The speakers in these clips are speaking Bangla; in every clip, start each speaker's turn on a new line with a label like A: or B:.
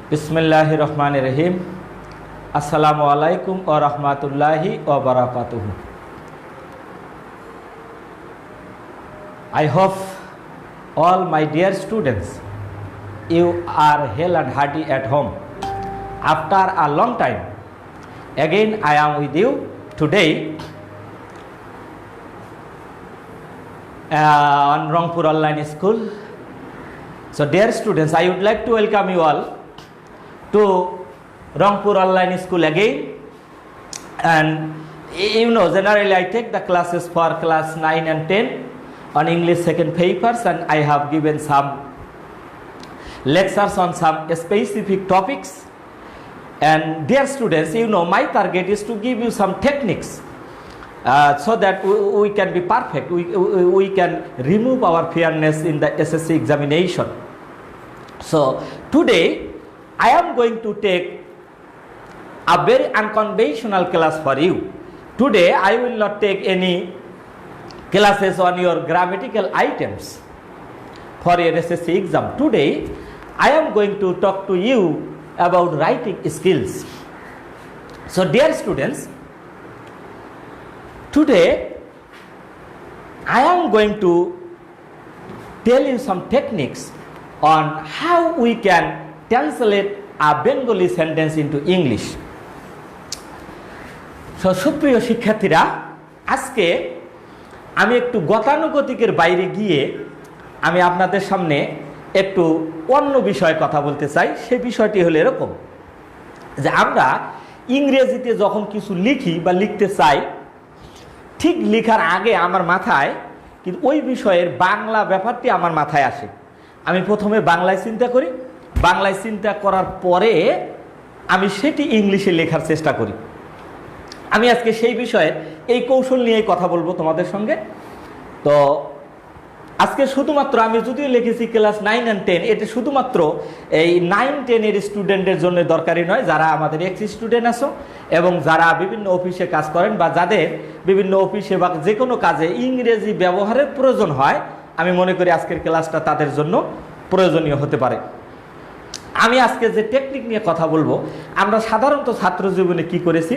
A: बिस्मिल्लाहिर रहमानिर रहीम। अस्सलामु अलैकुम व रहमतुल्लाहि व बरकातुहू। I hope all my dear students, you are hale and hearty at home. After a long time, again I am with you today on Rangpur Online School. So dear students, I would like to welcome you all to Rangpur Online School again. And you know, generally I take the classes for class 9 and 10 on English second papers, and I have given some lectures on some specific topics. And dear students, you know, my target is to give you some techniques so that we can be perfect, we can remove our fearness in the SSC examination. So today I am going to take a very unconventional class for you. Today I will not take any classes on your grammatical items for your SSC exam. Today I am going to talk to you about writing skills. So dear students, today I am going to tell you some techniques on how we can translate a Bengali sentence into English. So সুপ্রিয় শিক্ষার্থীরা, আজকে আমি একটু গতানুগতিকের বাইরে গিয়ে আমি আপনাদের সামনে একটু অন্য বিষয়ে কথা বলতে চাই। সেই বিষয়টি হলো এরকম যে আমরা ইংরেজিতে যখন কিছু লিখি বা লিখতে চাই, ঠিক লেখার আগে আমার মাথায় কিন্তু ওই বিষয়ের বাংলা ব্যাপারটি আমার মাথায় আসে। আমি প্রথমে বাংলায় চিন্তা করি, বাংলায় চিন্তা করার পরে আমি সেটি ইংলিশে লেখার চেষ্টা করি। আমি আজকে সেই বিষয়ে এই কৌশল নিয়েই কথা বলবো তোমাদের সঙ্গে। তো আজকে শুধুমাত্র আমি যদিও লিখেছি ক্লাস 9 and 10, এটা শুধুমাত্র এই 9-10 এর স্টুডেন্টদের জন্য দরকারি নয়, যারা আমাদের এক্স স্টুডেন্ট আছো এবং যারা বিভিন্ন অফিসে কাজ করেন বা যাদের বিভিন্ন অফিসে বা যে কোনো কাজে ইংরেজি ব্যবহারের প্রয়োজন হয়, আমি মনে করি আজকের ক্লাসটা তাদের জন্য প্রয়োজনীয় হতে পারে। আমি আজকে যে টেকনিক নিয়ে কথা বলবো, আমরা সাধারণত ছাত্র জীবনে কি করেছি,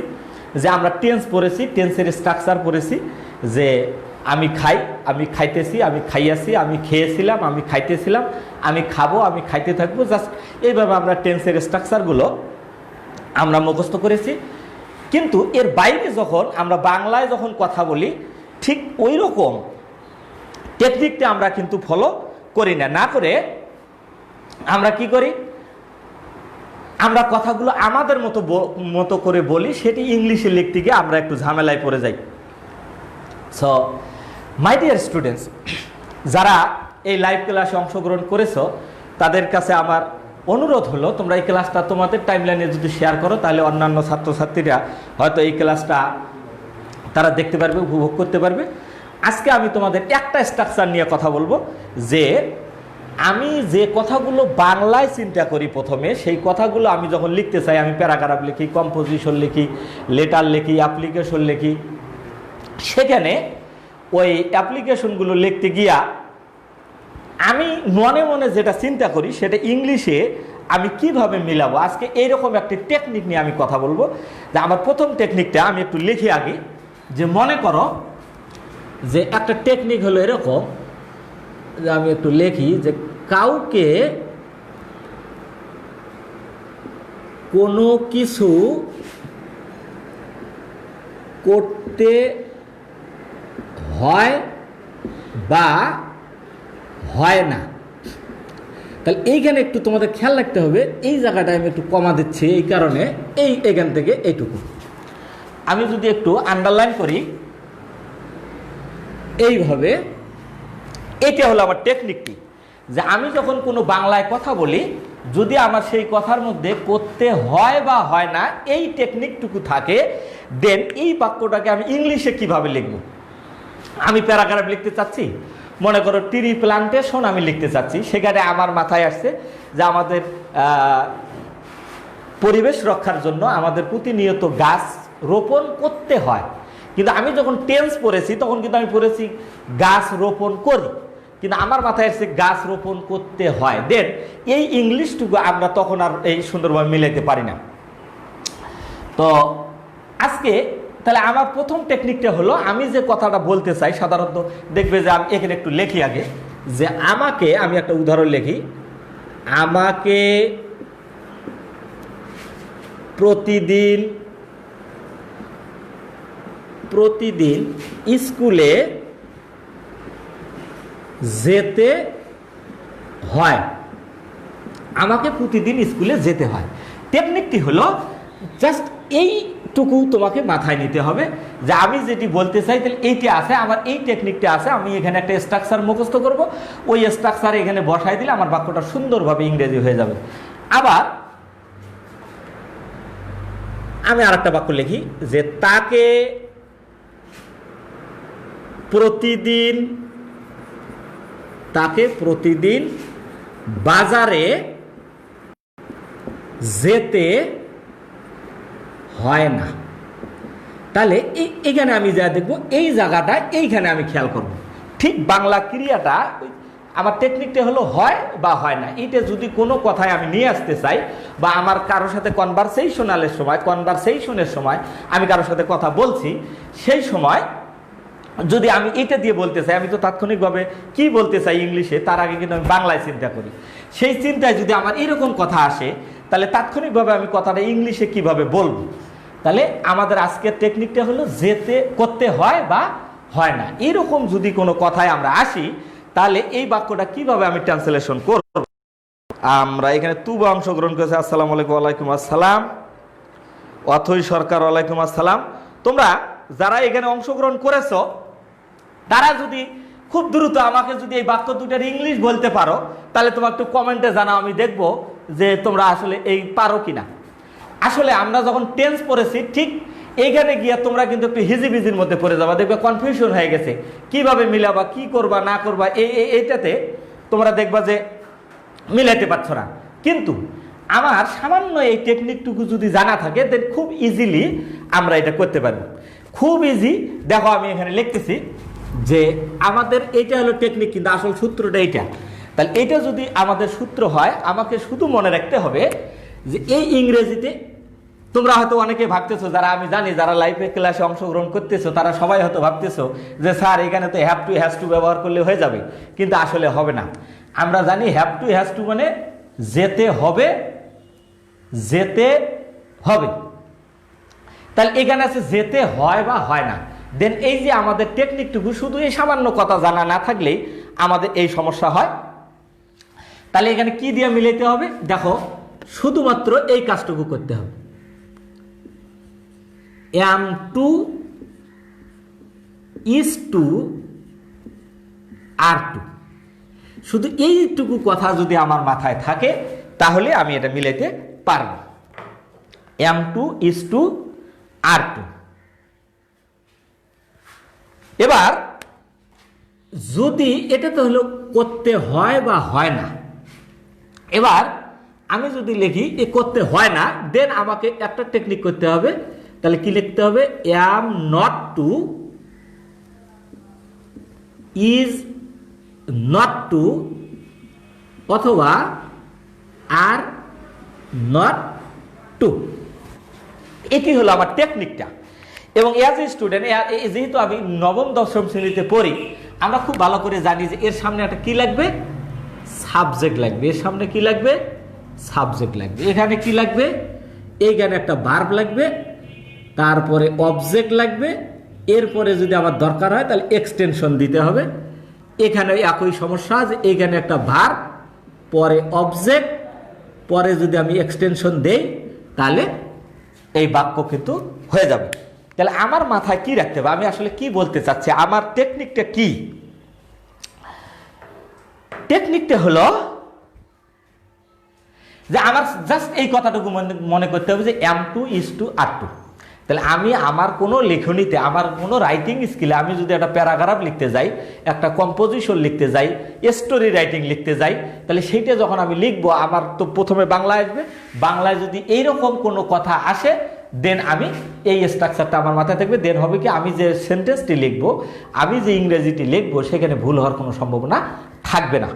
A: যে আমরা টেন্স পড়েছি, টেন্সের স্ট্রাকচার পড়েছি, যে আমি খাই, আমি খাইতেছি, আমি খাইয়াছি, আমি খেয়েছিলাম, আমি খাইতেছিলাম, আমি খাবো, আমি খাইতে থাকবো, জাস্ট এইভাবে আমরা টেন্সের স্ট্রাকচারগুলো আমরা মুখস্থ করেছি। কিন্তু এর বাইরে যখন আমরা বাংলায় যখন কথা বলি, ঠিক ওই রকম টেকনিকটা আমরা কিন্তু ফলো করি না। না করে আমরা কি করি, আমরা কথাগুলো আমাদের মতো করে বলি, সেটি ইংলিশে লিখতে গিয়ে আমরা একটু ঝামেলায় পড়ে যাই। সো মাই ডিয়ার স্টুডেন্টস, যারা এই লাইভ ক্লাসে অংশগ্রহণ করেছো তাদের কাছে আমার অনুরোধ হলো, তোমরা এই ক্লাসটা তোমাদের টাইমলাইনে যদি শেয়ার করো, তাহলে অন্যান্য ছাত্রছাত্রীরা হয়তো এই ক্লাসটা তারা দেখতে পারবে, উপভোগ করতে পারবে। আজকে আমি তোমাদের একটা স্ট্রাকচার নিয়ে কথা বলবো, যে আমি যে কথাগুলো বাংলায় চিন্তা করি প্রথমে, সেই কথাগুলো আমি যখন লিখতে চাই, আমি প্যারাগ্রাফ লিখি, কম্পোজিশন লিখি, লেটার লিখি, অ্যাপ্লিকেশন লিখি, সেখানে ওই অ্যাপ্লিকেশনগুলো লিখতে গিয়া আমি মনে মনে যেটা চিন্তা করি সেটা ইংলিশে আমি কিভাবে মিলাবো, আজকে এইরকম একটি টেকনিক নিয়ে আমি কথা বলবো। যে আমার প্রথম টেকনিকটা আমি একটু লিখি আগে, যে মনে করো যে একটা টেকনিক হলো এরকম, যে আমি একটু লিখি যে কাউকে কোনো কিছু করতে হয় বা হয় না। তাহলে এইখানে একটু তোমাদের খেয়াল রাখতে হবে, এই জায়গাটায় আমি একটু কমা দিচ্ছি, এই কারণে এখান থেকে এইটুকু আমি যদি একটু আন্ডারলাইন করি এইভাবে, এটা হলো আমার টেকনিকটি। যে আমি যখন কোনো বাংলায় কথা বলি, যদি আমার সেই কথার মধ্যে করতে হয় বা হয় না এই টেকনিকটুকু থাকে, দেন এই বাক্যটাকে আমি ইংলিশে কিভাবে লিখব। আমি প্যারাগ্রাফ লিখতে চাচ্ছি, মনে করো ট্রি প্লান্টেশন আমি লিখতে চাচ্ছি, সেখানে আমার মাথায় আসছে যে আমাদের পরিবেশ রক্ষার জন্য আমাদের প্রতিনিয়ত গাছ রোপণ করতে হয়। কিন্তু আমি যখন টেন্স পড়েছি তখন কিন্তু আমি পড়েছি গাছ রোপণ করি। কিন্তু আমার মাথায় এসে গাছ রোপণ করতে হয়। দেন এই ইংলিশটুকু আমরা তখন আর এই সুন্দরভাবে মিলাইতে পারি না। তো আজকে তাহলে আমার প্রথম টেকনিকটা হলো, আমি যে কথাটা বলতে চাই সাধারণত দেখবে যে আমি এখানে একটু লেখি আগে, যে আমাকে, আমি একটা উদাহরণ লিখি, আমাকে প্রতিদিন স্কুলে যেতে হয়। আমাকে প্রতিদিন স্কুলে যেতে হয়। টেকনিকটি হলো জাস্ট এইটুকু তোমাকে মাথায় নিতে হবে যে আমি যেটি বলতে চাই তাহলে এইটি আছে, আমার এই টেকনিকটা আছে। আমি এখানে একটা স্ট্রাকচার মুখস্থ করব, ওই স্ট্রাকচার এখানে বসাই দিলে আমার বাক্যটা সুন্দরভাবে ইংরেজি হয়ে যাবে। আবার আমি আরেকটা বাক্য লিখি যে তাকে প্রতিদিন বাজারে যেতে হয় না। তাহলে এইখানে আমি যা দেখব, এই জায়গাটা এইখানে আমি খেয়াল করব। ঠিক বাংলা ক্রিয়াটা আমার টেকনিকটা হলো হয় বা হয় না। এইটা যদি কোনো কথায় আমি নিয়ে আসতে চাই, বা আমার কারোর সাথে কনভারসেশনের সময় আমি কারোর সাথে কথা বলছি, সেই সময় যদি আমি এটা দিয়ে বলতে চাই, আমি তো তাৎক্ষণিকভাবে কি বলতে চাই ইংলিশে, তার আগে কিন্তু আমি বাংলায় চিন্তা করি। সেই চিন্তায় যদি আমার এরকম কথা আসে, তাহলে তাৎক্ষণিকভাবে আমি কথাটা ইংলিশে কিভাবে বলবো। তাহলে আমাদের আজকের টেকনিকটা হলো করতে হয় বা হয় না। এরকম যদি কোনো কথায় আমরা আসি, তাহলে এই বাক্যটা কিভাবে আমি ট্রান্সলেশন করব। আমরা এখানে তুবা অংশগ্রহণ করেছে, আসসালামু আলাইকুম। ওয়ালাইকুম আসসালাম। অথৈ সরকার, ওয়ালাইকুম আসসালাম। তোমরা যারা এখানে অংশগ্রহণ করেছো, তারা যদি খুব দ্রুত আমাকে যদি এই বাক্য দুটার ইংলিশ বলতে পারো, তাহলে তোমার একটু কমেন্টে জানাও, আমি দেখব যে তোমরা আসলে এই পারো কিনা। আসলে আমরা যখন টেন্স পড়েছি, ঠিক এইখানে গিয়ে তোমরা কিন্তু একটু হিজিবিজির মধ্যে পড়ে যাবা, দেখবে কনফিউশন হয়ে গেছে, কিভাবে মিলাবা, কি করবা না করবা, এইটাতে তোমরা দেখবা যে মিলাইতে পারছো না। কিন্তু আমার সামান্য এই টেকনিকটুকু যদি জানা থাকে, দেন খুব ইজিলি আমরা এটা করতে পারবো। খুব ইজি। দেখো আমি এখানে লিখতেছি যে আমাদের এইটা হলো টেকনিক, কিন্তু আসল সূত্রটা এইটা। তাহলে এটা যদি আমাদের সূত্র হয়, আমাকে শুধু মনে রাখতে হবে যে এই ইংরেজিতে তোমরা হয়তো অনেকে ভাবতেছো, যারা আমি জানি যারা লাইফে ক্লাসে অংশগ্রহণ করতেছো, তারা সবাই হয়তো ভাবতেছো যে স্যার এখানে তো হ্যাভ টু ব্যবহার করলে হয়ে যাবে, কিন্তু আসলে হবে না। আমরা জানি হ্যাভ টু মানে যেতে হবে। তাহলে এখানে আছে যেতে হয় বা হয় না। দেন এই যে আমাদের টেকনিকটুকু, শুধু এই সামান্য কথা জানা না থাকলেই আমাদের এই সমস্যা হয়। তাহলে এখানে কি দিয়ে মিলাইতে হবে, দেখো শুধুমাত্র এই কাজটুকু করতে হবে। am to is to are to, শুধু এইটুকু কথা যদি আমার মাথায় থাকে, তাহলে আমি এটা মিলাইতে পারব। am to is to are to। এবার যদি এটা তো হলো করতে হয় বা হয় না, এবার আমি যদি লিখি এ করতে হয় না, দেন আমাকে একটা টেকনিক করতে হবে। তাহলে কি লিখতে হবে, am not to, is not to, অথবা are not to। এটি হলো আমার টেকনিকটা। এবং অ্যাজ এ স্টুডেন্ট, যেহেতু আমি নবম দশম শ্রেণীতে পড়ি, আমরা খুব ভালো করে জানি যে এর সামনে একটা কি লাগবে, সাবজেক্ট লাগবে। এর সামনে কি লাগবে, সাবজেক্ট লাগবে। এখানে কি লাগবে, এইখানে একটা ভার্ব লাগবে, তারপরে অবজেক্ট লাগবে, এরপরে যদি আমার দরকার হয় তাহলে এক্সটেনশন দিতে হবে। এখানে একই সমস্যা, যে এইখানে একটা ভার্ব, পরে অবজেক্ট, পরে যদি আমি এক্সটেনশন দেই, তাহলে এই বাক্য কিন্তু হয়ে যাবে। তাহলে আমার মাথায় কি রাখতে হবে, আমি আসলে কি বলতে চাচ্ছি, আমার টেকনিকটা কি। টেকনিকটা হলো যে আমার জাস্ট এই কথাটুকু মনে করতে হবে যে am to is to are to। তাহলে আমি আমার কোনো লেখনীতে, আমার কোনো রাইটিং স্কিলে আমি যদি একটা প্যারাগ্রাফ লিখতে যাই, একটা কম্পোজিশন লিখতে যাই, স্টোরি রাইটিং লিখতে যাই, তাহলে সেইটা যখন আমি লিখবো, আমার তো প্রথমে বাংলা আসবে। বাংলায় যদি এইরকম কোনো কথা আসে দেন আমি এই স্ট্রাকচারটা আমার মাথায় থাকবে, দেন হবে কি আমি যে সেন্টেন্সটি লিখবো, আমি যে ইংরেজিটি লিখবো সেখানে ভুল হওয়ার কোনো সম্ভাবনা থাকবে না।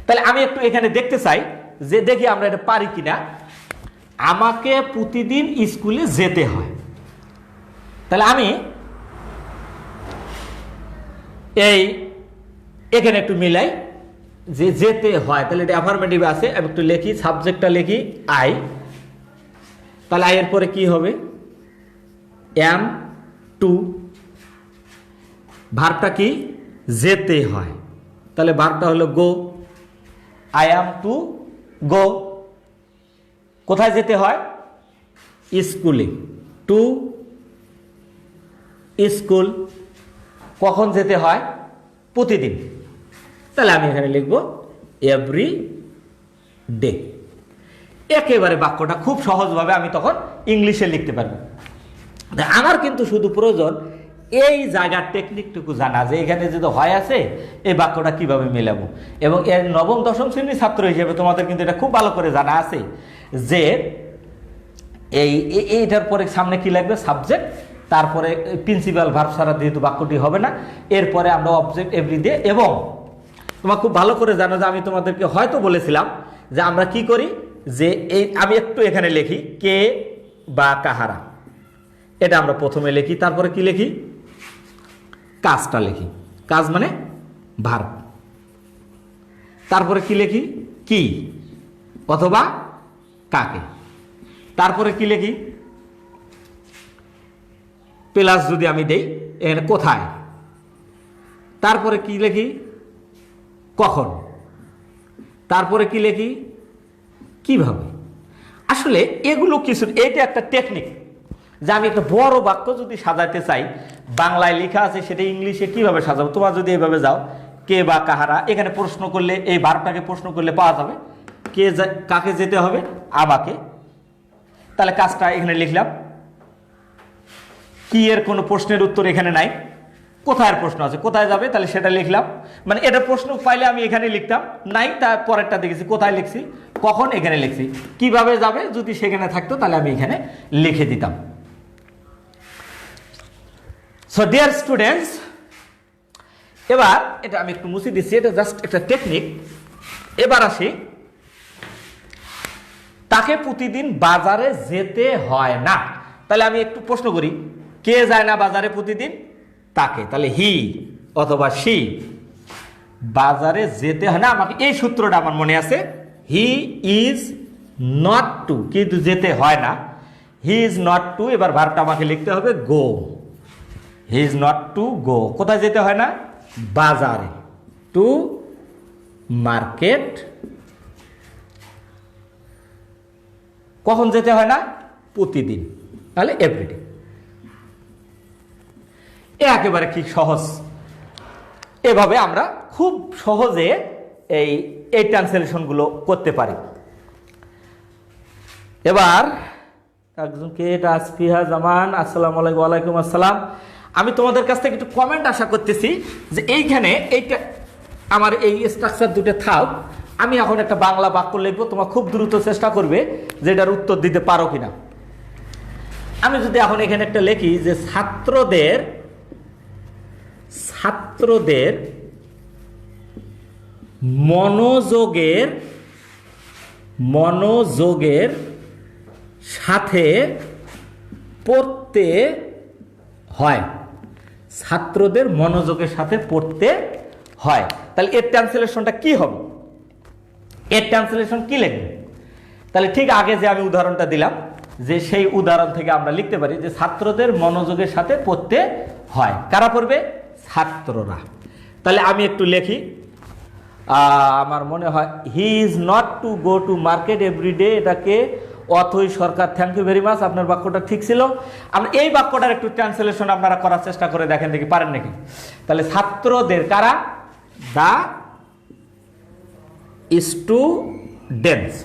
A: তাহলে আমি একটু এখানে দেখতে চাই যে দেখি আমরা এটা পারি কিনা। আমাকে প্রতিদিন স্কুলে যেতে হয়, তাহলে আমি এই এখানে একটু মিলাই যে যেতে হয়, তাহলে এটা অ্যাফার্মেটিভ আছে। আমি একটু লিখি, সাবজেক্টটা লিখি আই, তাহলে আই এর পরে কি হবে এম টু, ভার্বটা কি যেতে হয়, তাহলে ভার্বটা হলো গো। আই অ্যাম টু গো, কোথায় যেতে হয় স্কুলে, টু স্কুল, কখন যেতে হয় প্রতিদিন, তাহলে আমি এখানে লিখব এভরি ডে। একেবারে বাক্যটা খুব সহজভাবে আমি তখন ইংলিশে লিখতে পারবো। আমার কিন্তু শুধু প্রয়োজন এই জায়গার টেকনিকটুকু জানা, যে এখানে যদি হয় আছে এই বাক্যটা কিভাবে মেলাবো। এবং এর নবম দশম শ্রেণীর ছাত্র হিসেবে তোমাদের কিন্তু এটা খুব ভালো করে জানা আছে যে এইটার পরে সামনে কি লাগবে সাবজেক্ট, তারপরে প্রিন্সিপাল ভার্ব ছাড়া যেহেতু বাক্যটি হবে না, এরপরে আমরা অবজেক্ট এভরিডে। এবং তোমরা খুব ভালো করে জানো যে আমি তোমাদেরকে হয়তো বলেছিলাম যে আমরা কি করি, যে এই আমি একটু এখানে লিখি কে বা কাহারা, এটা আমরা প্রথমে লিখি, তারপরে কি লিখি কাজটা লিখি, কাজ মানে ভার্ব, তারপরে কি লিখি কি অথবা কাকে, তারপরে কি লিখি প্লাস যদি আমি দেই এখানে কোথায়, তারপরে কি লিখি কখন, তারপরে কি লিখি কিভাবে। আসলে এগুলো কিছু, এইটা একটা টেকনিক যে আমি একটা বড় বাক্য যদি সাজাতে চাই, বাংলায় লেখা আছে সেটা ইংলিশে কিভাবে সাজাবো। তোমার যদি এইভাবে যাও কে বা কাহারা, এখানে প্রশ্ন করলে এই ভার্বটাকে প্রশ্ন করলে পাওয়া যাবে কে কাকে যেতে হবে আমাকে, তাহলে কাজটা এখানে লিখলাম। কি এর কোনো প্রশ্নের উত্তর এখানে নাই, কোথায় প্রশ্ন আছে কোথায় যাবে, তাহলে সেটা লিখলাম। মানে এটা প্রশ্ন পাইলে আমি এখানে লিখতাম, নাই তার পরেরটা দেখেছি কোথায় লিখছি, কখন এখানে লিখছি, কিভাবে যাবে যদি সেখানে থাকতো তাহলে আমি এখানে লিখে দিতাম। সো ডিয়ার স্টুডেন্টস, এবার এটা আমি একটু মুছে দিচ্ছি, এটা জাস্ট একটা টেকনিক। এবার আসি, তাকে প্রতিদিন বাজারে যেতে হয় না, তাহলে আমি একটু প্রশ্ন করি কে যায় না বাজারে প্রতিদিন, তাকে, তাহলে হি অথবা সি, বাজারে যেতে হয় না। আমাকে এই সূত্রটা আমার মনে আছে, হি ইজ নট টু, কিন্তু যেতে হয় না, হি ইজ নট টু। এবার ভার্বটা আমাকে লিখতে হবে go, he is not to go, কোথায় যেতে হয় না বাজারে, টু মার্কেট, কখন যেতে হয় না প্রতিদিন, তাহলে এভরিডে। একেবারে কি সহজ, এভাবে আমরা খুব সহজে এই ট্রান্সলেশনগুলো করতে পারি। এবার একজনকে তাসফিহা জামান, আসসালামু আলাইকুম। ওয়ালাইকুম আসসালাম। আমি তোমাদের কাছ থেকে একটু কমেন্ট আশা করতেছি যে এইখানে এইটা আমার এই স্ট্রাকচার দুটো থাক, আমি এখন একটা বাংলা বাক্য লিখবো, তোমার খুব দ্রুত চেষ্টা করবে যে এটার উত্তর দিতে পারো কিনা। আমি যদি এখন এখানে একটা লিখি যে ছাত্রদের মনোযোগের সাথে পড়তে হয়, ছাত্রদের মনোযোগের সাথে পড়তে হয়, তাহলে এর ট্রান্সলেশনটা কি হবে, এর ট্রান্সলেশন কি লিখবে। তাহলে ঠিক আগে যে আমি উদাহরণটা দিলাম, যে সেই উদাহরণ থেকে আমরা লিখতে পারি যে ছাত্রদের মনোযোগের সাথে পড়তে হয়, কারা পড়বে ছাত্ররা। তাহলে আমি একটু লিখি, আমার মনে হয় he is not to go to market everyday, এটাকে Othoi Sarkar, thank you very much, আপনার বাক্যটা ঠিক ছিল। আমরা এই বাক্যটার একটু ট্রান্সলেশন আপনারা করার চেষ্টা করে দেখেন দেখি পারেন নাকি। তাহলে ছাত্রদের কারা, দা স্টুডেন্টস,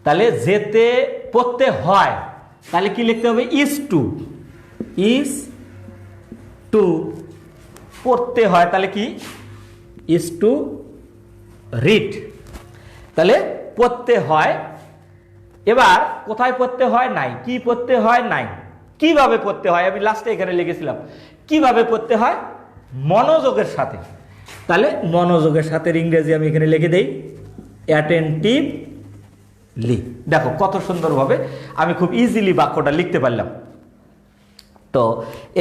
A: তাহলে যেতে পড়তে হয়, তাহলে কি লিখতে হবে ইজ টু পড়তে হয়, তাহলে কি ইজ টু রিড, তাহলে পড়তে হয় এবার কোথায় পড়তে হয়? নাই। কি পড়তে হয়? নাই। কিভাবে পড়তে হয়? আমি লাস্টে এখানে লিখেছিলাম কিভাবে পড়তে হয়, মনোযোগের সাথে। তাহলে মনোযোগের সাথে ইংরেজি আমি এখানে লিখে দেই অ্যাটেনটিভলি। দেখো কত সুন্দরভাবে আমি খুব ইজিলি বাক্যটা লিখতে পারলাম। তো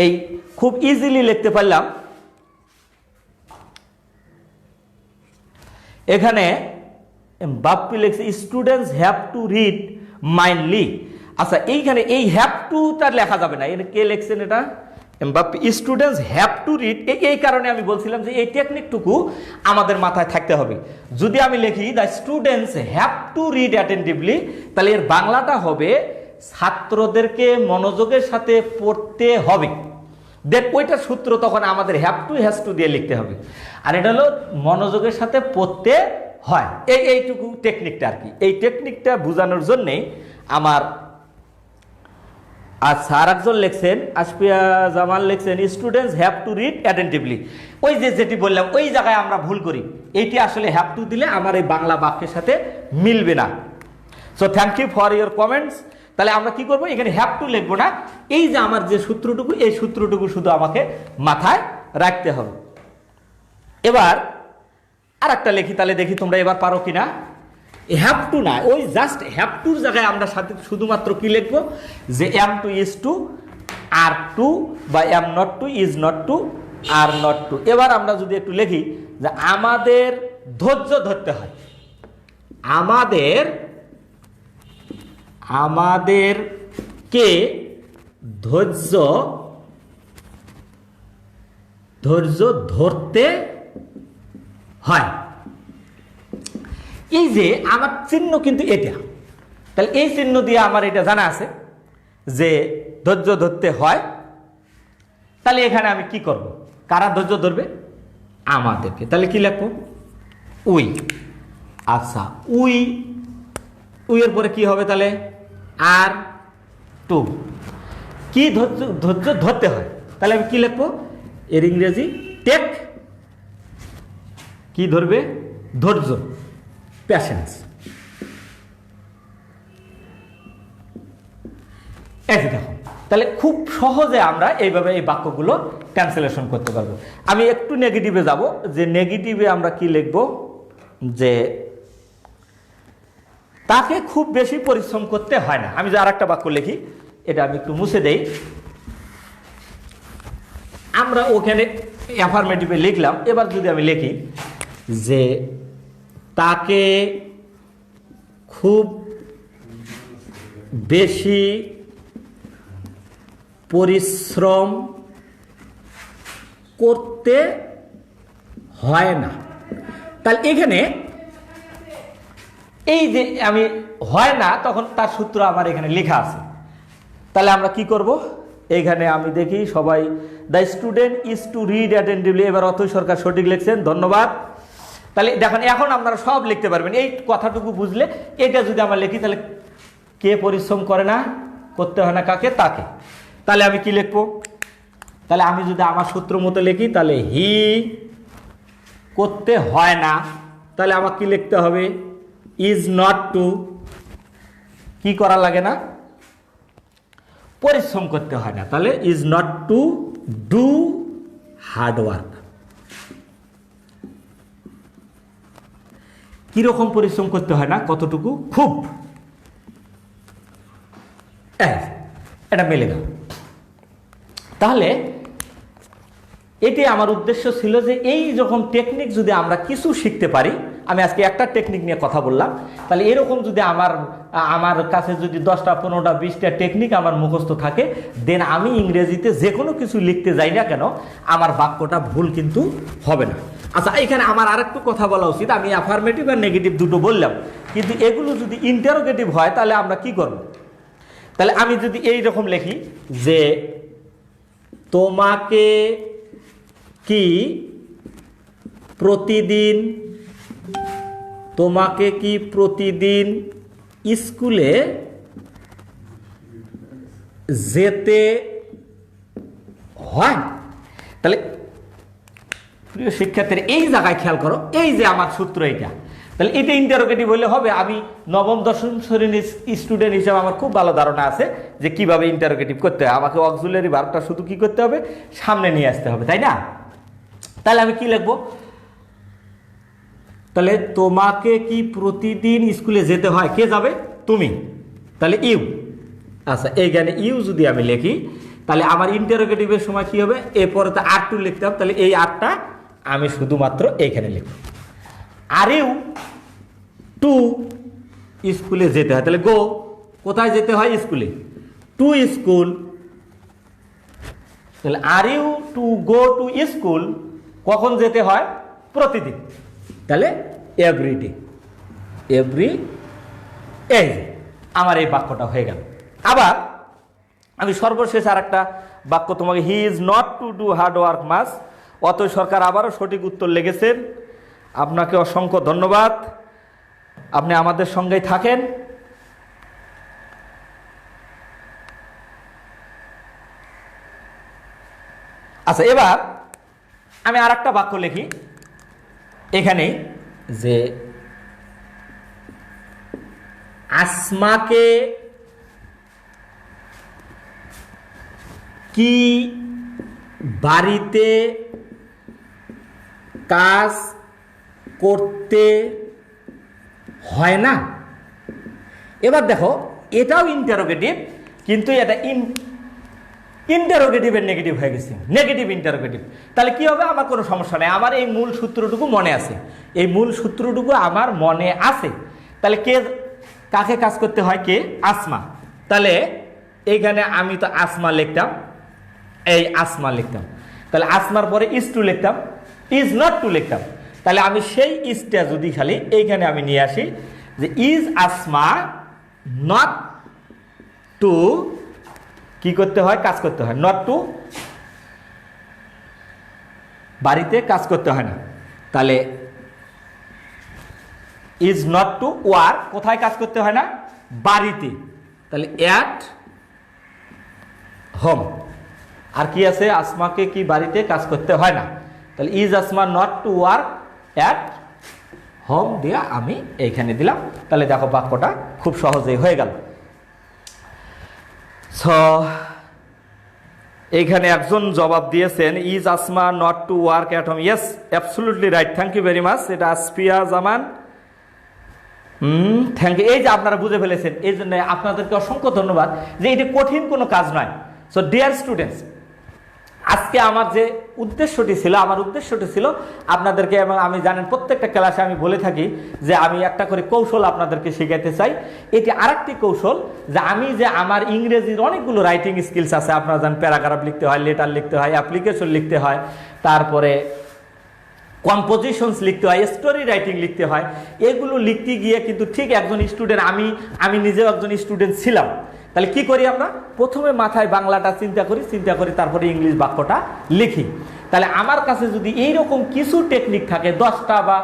A: এই খুব ইজিলি লিখতে পারলাম। এখানে বাপ্পি লিখছে স্টুডেন্টস হ্যাভ টু রিড মাইন্ডলি। আচ্ছা, এইখানে এই হ্যাভ টুটা লেখা যাবে না। এটা কে লিখছেন? এটা Bappi. Students have to read, এই কারণে আমি বলছিলাম যে এই টেকনিকটুকু আমাদের মাথায় থাকতে হবে। যদি আমি লিখি the students have to read attentively, তাহলে এর বাংলাটা হবে ছাত্রদেরকে মনোযোগের সাথে পড়তে হবে। দেন ওইটার সূত্র তখন আমাদের হ্যাভ টু হ্যাজ টু দিয়ে লিখতে হবে। আর এটা হলো মনোযোগের সাথে পড়তে হয়। এইটুকু টেকনিকটা আর কি। এই টেকনিকটা বোঝানোর জন্যেই আমার আচ্ছা আর একজন লিখছেন, আসপিয়া জামাল লিখছেন students have to read attentively. ওই যেটি বললাম ওই জায়গায় আমরা ভুল করি। এইটি আসলে হ্যাভ টু দিলে আমার এই বাংলা বাক্যের সাথে মিলবে না। So thank you for your comments. তাহলে আমরা কি করবো? এখানে হ্যাভ টু লিখবো না। এই যে আমার যে সূত্রটুকু, এই সূত্রটুকু শুধু আমাকে মাথায় রাখতে হবে। এবার আর একটা লিখি, তাহলে দেখি তোমরা এবার পারো কিনা। হ্যাভ টু না, ওই জাস্ট হ্যাভ টুর জায়গায় আমরা সাথে শুধুমাত্র কি লিখবো? যে am to is to, are to, বা am not to, is not to, are not to. এবার আমরা যদি একটু লিখি যে আমাদের ধৈর্য ধরতে হয়। আমাদেরকে ধৈর্য ধরতে হয়। এই যে আমার চিহ্ন কিন্তু এটা, তাহলে এই চিহ্ন দিয়ে আমার এটা জানা আছে যে ধৈর্য ধরতে হয়। তাহলে এখানে আমি কি করব? কারা ধৈর্য ধরবে? আমাদেরকে। তাহলে কি লিখবো? উই। আচ্ছা, উই এর পরে কি হবে? তাহলে আর টু। কি ধৈর্য ধরতে হয়, তাহলে আমি কি লিখবো? এর ইংরেজি টেক। কি ধরবে? ধৈর্য, প্যাশেন্স। এই দেখো, তাহলে খুব সহজে আমরা এইভাবে এই বাক্যগুলো ক্যান্সেলেশন করতে পারবো। আমি একটু নেগেটিভে যাব, যে নেগেটিভে আমরা কি লিখব? যে তাকে খুব বেশি পরিশ্রম করতে হয় না। আমি যে আর একটা বাক্য লিখি, এটা আমি একটু মুছে দেই। আমরা ওখানে অ্যাফার্মেটিভে লিখলাম। এবার যদি আমি লিখি যে তাকে খুব বেশি পরিশ্রম করতে হয় না, তাহলে এখানে এই যে আমি হয় না, তখন তার সূত্র আমার এখানে লেখা আছে। তাহলে আমরা কি করব? এইখানে আমি দেখি সবাই the student is to read attentively. এবার অথৈ সরকার সঠিক লিখছেন, ধন্যবাদ। তাহলে দেখেন এখন আপনারা সব লিখতে পারবেন এই কথাটুকু বুঝলে। এটা যদি আমরা লিখি, তাহলে কে পরিশ্রম করে না? করতে হয় না কাকে? তাকে। তাহলে আমি কি লিখবো? তাহলে আমি যদি আমার সূত্র মতো লিখি, তাহলে হি করতে হয় না, তাহলে আমার কি লিখতে হবে? ইজ নট টু, কি করা লাগে না? পরিশ্রম করতে হয় না। তাহলে is not to do hard work. কিরকম পরিশ্রম করতে হয় না? কতটুকু? খুব। এটা মেলে গেল। তাহলে এটি আমার উদ্দেশ্য ছিল যে এই রকম টেকনিক যদি আমরা কিছু শিখতে পারি। আমি আজকে একটা টেকনিক নিয়ে কথা বললাম, তাহলে এরকম যদি আমার কাছে যদি 10টা 15টা 20টা টেকনিক আমার মুখস্থ থাকে, দেন আমি ইংরেজিতে যে কোনো কিছু লিখতে যাই না কেন, আমার বাক্যটা ভুল কিন্তু হবে না। আচ্ছা, এখানে আমার আরেকটু কথা বলা উচিত। আমি অ্যাফার্মেটিভ আর নেগেটিভ দুটো বললাম, কিন্তু এগুলো যদি ইন্টারোগেটিভ হয় তাহলে আমরা কি করব? তাহলে আমি যদি এই রকম লিখি যে তোমাকে কি প্রতিদিন স্কুলে যেতে হয়? তাহলে প্রিয় শিক্ষার্থীরা এই জায়গায় খেয়াল করো, এই যে আমার সূত্র এটা, তাহলে এটা ইন্টারোগেটিভ হলে হবে। আমি নবম দশম শ্রেণীর স্টুডেন্ট হিসেবে আমার খুব ভালো ধারণা আছে যে কিভাবে ইন্টারোগেটিভ করতে হয়। আমাকে অক্সিলারি ভার্বটা শুধু কি করতে হবে, সামনে নিয়ে আসতে হবে, তাই না? তাহলে আমি কি লিখবো, তাহলে তোমাকে কি প্রতিদিন স্কুলে যেতে হয়? কে যাবে? তুমি। তাহলে ইউ। আচ্ছা, এইখানে ইউ যদি আমি লিখি তাহলে আমার ইন্টারোগেটিভের সময় কি হবে, এরপরে তো আর টু লিখতাম, তাহলে এই আরটা আমি শুধুমাত্র এইখানে লিখব। আর ইউ টু স্কুলে যেতে হয়, তাহলে গো, কোথায় যেতে হয়? স্কুলে। টু স্কুল, তাহলে are you to go to school, কখন যেতে হয়? প্রতিদিন। তাহলে এভরিডে, এভরি, এই আমার এই বাক্যটা হয়ে গেল। আবার আমি সর্বশেষ আর একটা বাক্য তোমাকে, he is not to do hard work মাস। অতএব সরকার আবারও সঠিক উত্তর লিখেছেন, আপনাকে অসংখ্য ধন্যবাদ, আপনি আমাদের সঙ্গেই থাকেন। আচ্ছা, এবার আমি আর একটা বাক্য লিখি এখানে, যে আসমাকে কি বাড়িতে কাজ করতে হয় না? এবার দেখো, এটাও ইন্টারোগেটিভ, কিন্তু এটা ইন্টারোগেটিভের নেগেটিভ হয়ে গেছে, নেগেটিভ ইন্টারোগেটিভ। তাহলে কি হবে? আমার কোনো সমস্যা নেই, আমার এই মূল সূত্রটুকু মনে আছে, এই মূল সূত্রটুকু আমার মনে আছে। তাহলে কে কাকে কাজ করতে হয়? কে? আসমা। তাহলে এইখানে আমি তো আসমা লিখতাম, এই আসমা লিখতাম, তাহলে আসমার পরে ইজ টু লিখতাম, ইজ নট টু লিখতাম। তাহলে আমি সেই ইজটা যদি খালি এইখানে আমি নিয়ে আসি, যে ইজ আসমা নট টু কি করতে হয়? কাজ করতে হয়। নট টু, বাড়িতে কাজ করতে হয় না। তাহলে ইজ নট টু ওয়ার্ক, কোথায় কাজ করতে হয় না? বাড়িতে। তাহলে অ্যাট হোম। আর কি আছে? আসমাকে কি বাড়িতে কাজ করতে হয় না। তাহলে is Asma not to work at home দিয়ে আমি এইখানে দিলাম। তাহলে দেখো বাক্যটা খুব সহজেই হয়ে গেল। এইখানে একজন জবাব দিয়েছেন, is Asma not to work at home. Yes, absolutely right, thank you very much. এটা আসফিয়া জামান, থ্যাংক ইউ। এই যে আপনারা বুঝে ফেলেছেন, এই জন্য আপনাদেরকে অসংখ্য ধন্যবাদ, যে এটি কঠিন কোনো কাজ নয়। সো ডিয়ার স্টুডেন্টস, আজকে আমার যে উদ্দেশ্যটি ছিল, আমার উদ্দেশ্যটি ছিল আপনাদেরকে, এবং আমি জানেন প্রত্যেকটা ক্লাসে আমি বলে থাকি যে আমি একটা করে কৌশল আপনাদেরকে শেখাতে চাই। এটি আরেকটি কৌশল, যে আমি যে আমার ইংরেজির অনেকগুলো রাইটিং স্কিলস আছে, আপনারা জানেন প্যারাগ্রাফ লিখতে হয়, লেটার লিখতে হয়, অ্যাপ্লিকেশন লিখতে হয়, তারপরে কম্পোজিশনস লিখতে হয়, স্টোরি রাইটিং লিখতে হয়। এগুলো লিখতে গিয়ে কিন্তু ঠিক একজন স্টুডেন্ট, আমি নিজেও একজন স্টুডেন্ট ছিলাম। তাহলে কি করি আমরা? প্রথমে মাথায় বাংলাটা চিন্তা করি, তারপরে ইংলিশ বাক্যটা লিখি। তাহলে আমার কাছে যদি এইরকম কিছু টেকনিক থাকে, 10টা বা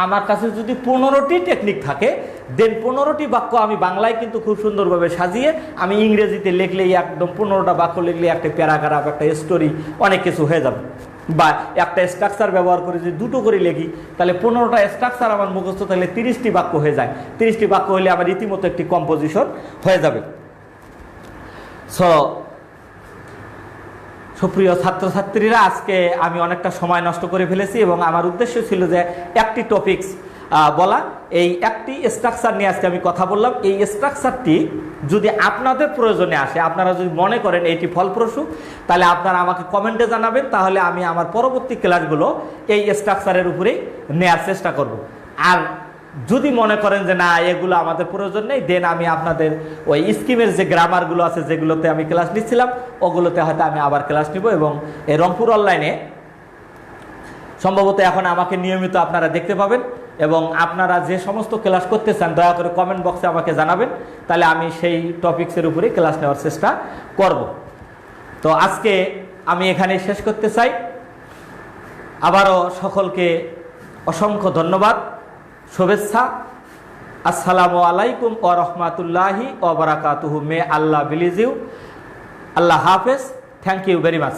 A: আমার কাছে যদি 15টি টেকনিক থাকে, দেন 15টি বাক্য আমি বাংলায় কিন্তু খুব সুন্দরভাবে সাজিয়ে আমি ইংরেজিতে লিখলেই একদম 15টা বাক্য লিখলে একটা প্যারাগ্রাফ, একটা স্টোরি, অনেক কিছু হয়ে যাবে। বা একটা স্ট্রাকচার ব্যবহার করে যদি 2টো করে লিখি, তাহলে 15টা স্ট্রাকচার আমার মুখস্থ, তাহলে 30টি বাক্য হয়ে যায়। 30টি বাক্য হলে আমার রীতিমতো একটি কম্পোজিশন হয়ে যাবে। সুপ্রিয় ছাত্রছাত্রীরা, আজকে আমি অনেকটা সময় নষ্ট করে ফেলেছি, এবং আমার উদ্দেশ্য ছিল যে একটি টপিকস বলা, এই একটি স্ট্রাকচার নিয়ে আজকে আমি কথা বললাম। এই স্ট্রাকচারটি যদি আপনাদের প্রয়োজনে আসে, আপনারা যদি মনে করেন এটি ফলপ্রসূ, তাহলে আপনারা আমাকে কমেন্টে জানাবেন, তাহলে আমি আমার পরবর্তী ক্লাসগুলো এই স্ট্রাকচারের উপরেই নেওয়ার চেষ্টা করব। আর যদি মনে করেন যে না, এগুলো আমাদের প্রয়োজন নেই, দেন আমি আপনাদের ওই স্কিমের যে গ্রামারগুলো আছে, যেগুলোতে আমি ক্লাস নিচ্ছিলাম, ওগুলোতে হয়তো আমি আবার ক্লাস নিব। এবং এই রংপুর অনলাইনে সম্ভবত এখন আমাকে নিয়মিত আপনারা দেখতে পাবেন, এবং আপনারা যে সমস্ত ক্লাস করতে চান দয়া করে কমেন্ট বক্সে আমাকে জানাবেন, তাহলে আমি সেই টপিক্সের উপরে ক্লাস নেওয়ার চেষ্টা করব। তো আজকে আমি এখানে শেষ করতে চাই। আবারও সকলকে অসংখ্য ধন্যবাদ, শুভেচ্ছা। আসসালামু আলাইকুম ওয়া রাহমাতুল্লাহি ওয়া বারাকাতুহু। মে আল্লাহ ব্লেস ইউ। আল্লাহ হাফেজ। Thank you very much.